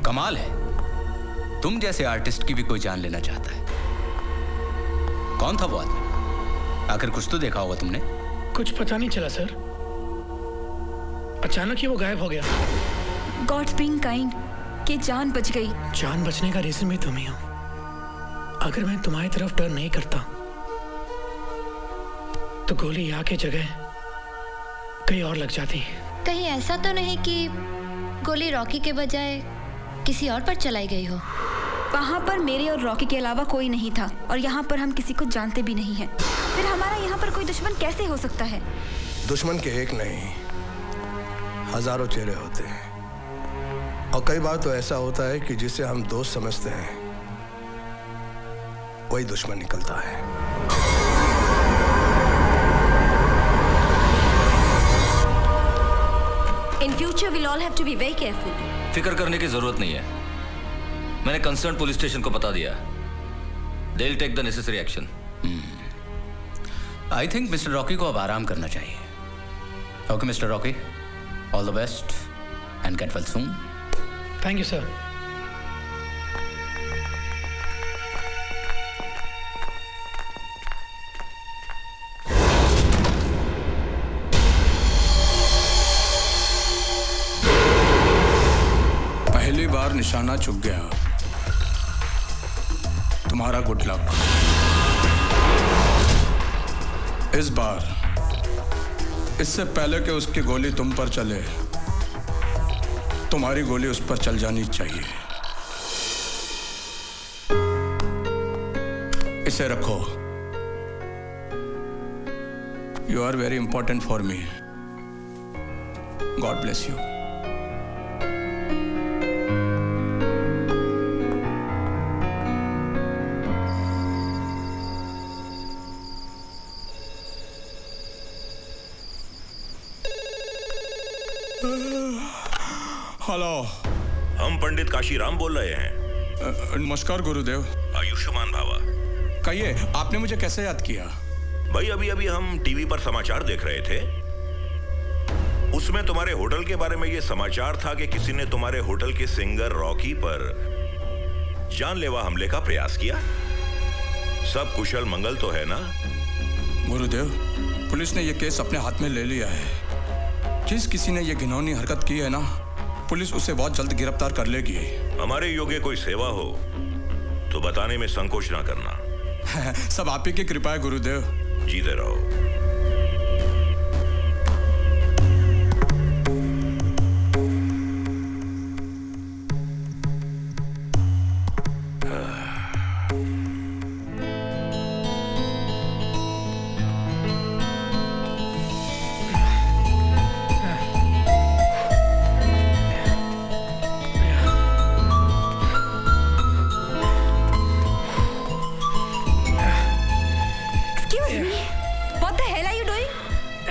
कमाल है, तुम जैसे आर्टिस्ट की भी कोई जान लेना चाहता है। कौन था वो आदमी? आखिर कुछ तो देखा होगा तुमने। कुछ पता नहीं चला सर, अचानक ही वो गायब हो गया। गॉड्स बीइंग काइंड कि जान बच गई। जान बचने का रीजन भी तुम ही हो। अगर मैं तुम्हारी तरफ टर्न नहीं करता तो गोली यहाँ की जगह कहीं और लग जाती। कहीं ऐसा तो नहीं कि गोली रॉकी के बजाय किसी और पर चलाई गई हो? वहाँ पर मेरे और रॉकी के अलावा कोई नहीं था और यहाँ पर हम किसी को जानते भी नहीं हैं। फिर हमारा यहाँ पर कोई दुश्मन कैसे हो सकता है? दुश्मन के एक नहीं, हजारों चेहरे होते हैं और कई बार तो ऐसा होता है कि जिसे हम दोस्त समझते हैं वही दुश्मन निकलता है। In future we'll all have to be very careful. फिक्र करने की जरूरत नहीं है, मैंने कंसर्न पुलिस स्टेशन को बता दिया। They'll take the necessary action. I think mister Rocky को अब आराम करना चाहिए। Okay mister Rocky, all the best and get well soon. Thank you sir. पहली बार निशाना चुक गया, तुम्हारा गुड लक। इस बार इससे पहले कि उसकी गोली तुम पर चले, तुम्हारी गोली उस पर चल जानी चाहिए। इसे रखो, you are very important for me. God bless you. Hello, हम पंडित काशीराम बोल रहे हैं। नमस्कार गुरुदेव। आयुष्मान भावा। कहिए, आपने मुझे कैसे याद किया? भाई अभी हम टीवी पर समाचार देख रहे थे, उसमें तुम्हारे होटल के बारे में यह समाचार था कि किसी ने तुम्हारे होटल के सिंगर रॉकी पर जानलेवा हमले का प्रयास किया। सब कुशल मंगल तो है ना? गुरुदेव, पुलिस ने यह केस अपने हाथ में ले लिया है। जिस किसी ने यह घिनौनी हरकत की है ना, पुलिस उसे बहुत जल्द गिरफ्तार कर लेगी। हमारे योग्य कोई सेवा हो तो बताने में संकोच ना करना। सब आप ही की कृपा है गुरुदेव। जीते रहो।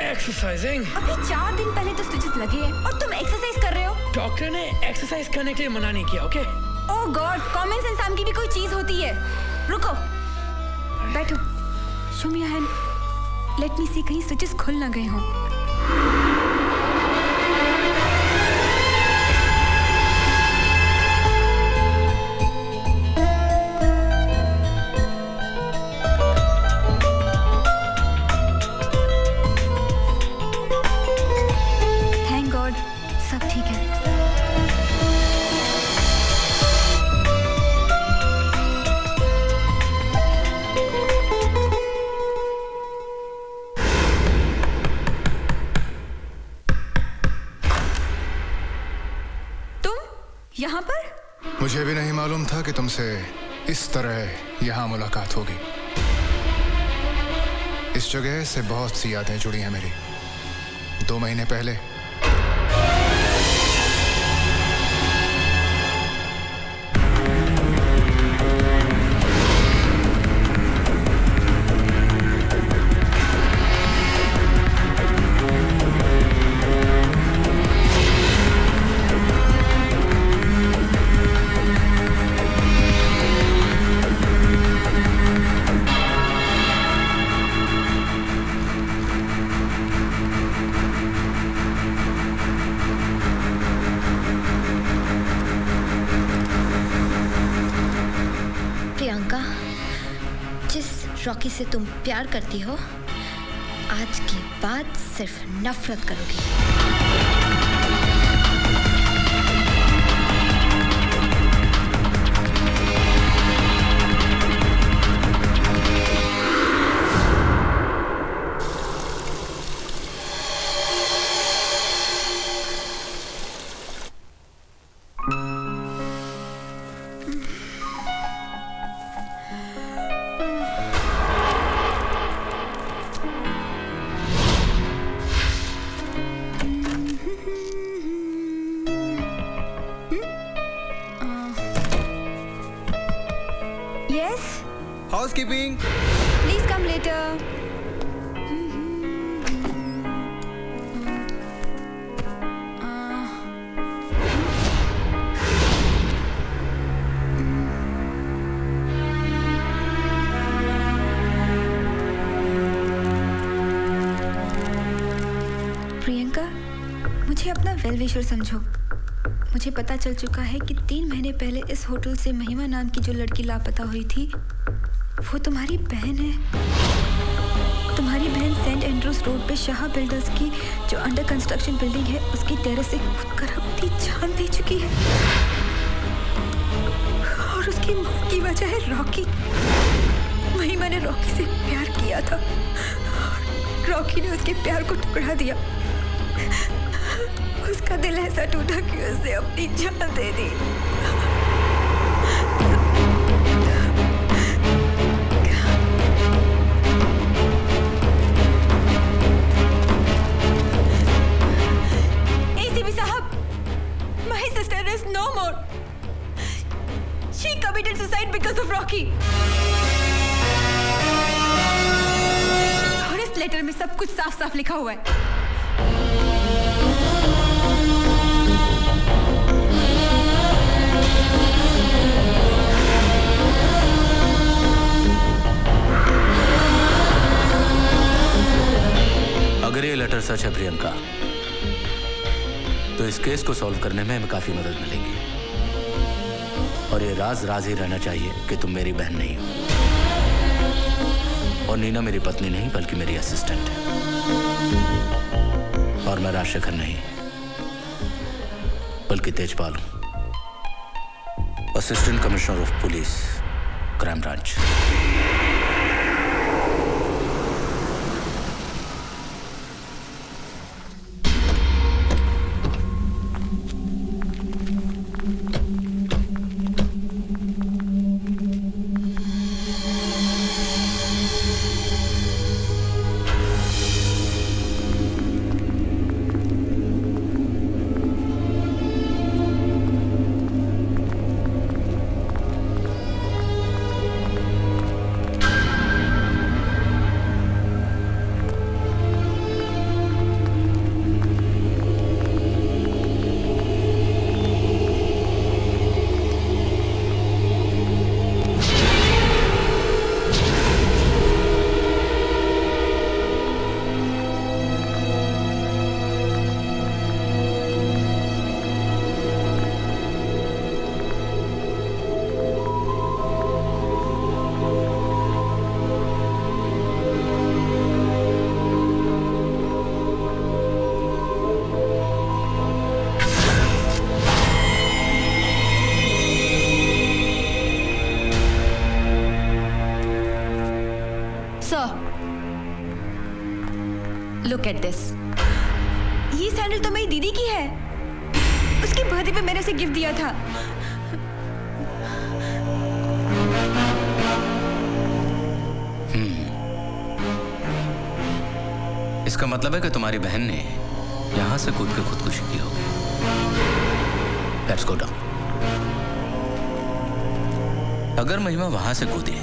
एक्सरसाइजिंग। अभी 4 दिन पहले तो स्टिचेस लगे हैं और तुम एक्सरसाइज कर रहे हो। डॉक्टर ने एक्सरसाइज करने के लिए मना नहीं किया। Okay? Oh God, common sense नाम की भी कोई चीज होती है। रुको, बैठो, show me your hand, let me see कहीं स्टिचेस खुल ना गए हों। यहाँ पर? मुझे भी नहीं मालूम था कि तुमसे इस तरह यहाँ मुलाकात होगी। इस जगह से बहुत सी यादें जुड़ी हैं मेरी। 2 महीने पहले रॉकी से तुम प्यार करती हो, आज के बाद सिर्फ नफरत करोगी। Housekeeping. Please come later. Priyanka, मुझे अपना वेल विशर समझो। मुझे पता चल चुका है कि 3 महीने पहले इस होटल से महिमा नाम की जो लड़की लापता हुई थी वो तुम्हारी बहन है। तुम्हारी बहन सेंट एंड्रूज रोड पे शाह बिल्डर्स की जो अंडर कंस्ट्रक्शन बिल्डिंग है उसकी टेरेस से कूद कर अपनी जान दे चुकी है, और उसकी मौत की वजह है रॉकी। महिमा ने रॉकी से प्यार किया था और रॉकी ने उसके प्यार को टुकड़ा दिया। उसका दिल ऐसा टूटा कि उसने अपनी जान दे दी। ACP साहब, my sister is no more. She committed suicide because of Rocky. और इस लेटर में सब कुछ साफ साफ लिखा हुआ है। अगर ये लेटर सच है प्रियंका, तो इस केस को सॉल्व करने में हमें काफी मदद मिलेगी। और ये राज राज ही रहना चाहिए कि तुम मेरी बहन नहीं हो, और नीना मेरी पत्नी नहीं बल्कि मेरी असिस्टेंट है। और मैं राजशेखर नहीं बल्कि तेजपाल हूं, assistant commissioner of police, crime branch. Look at this. ये सैंडल तो मेरी दीदी की है। उसकी बर्थडे पे मैंने उसे गिफ्ट दिया था। इसका मतलब है कि तुम्हारी बहन ने यहां से कूद के खुदकुशी की होगी। Let's go down. अगर महिमा वहां से कूदी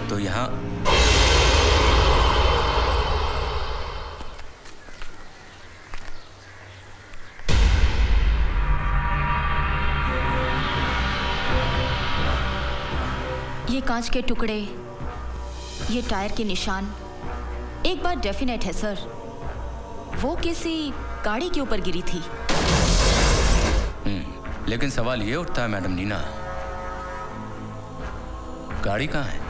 तो यहां ये कांच के टुकड़े, ये टायर के निशान एक बात डेफिनेट है सर, वो किसी गाड़ी के ऊपर गिरी थी। लेकिन सवाल ये उठता है मैडम नीना गाड़ी कहाँ है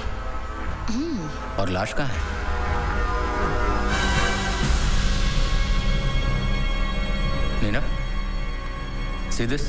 और लाश कहाँ है? Neena, see this?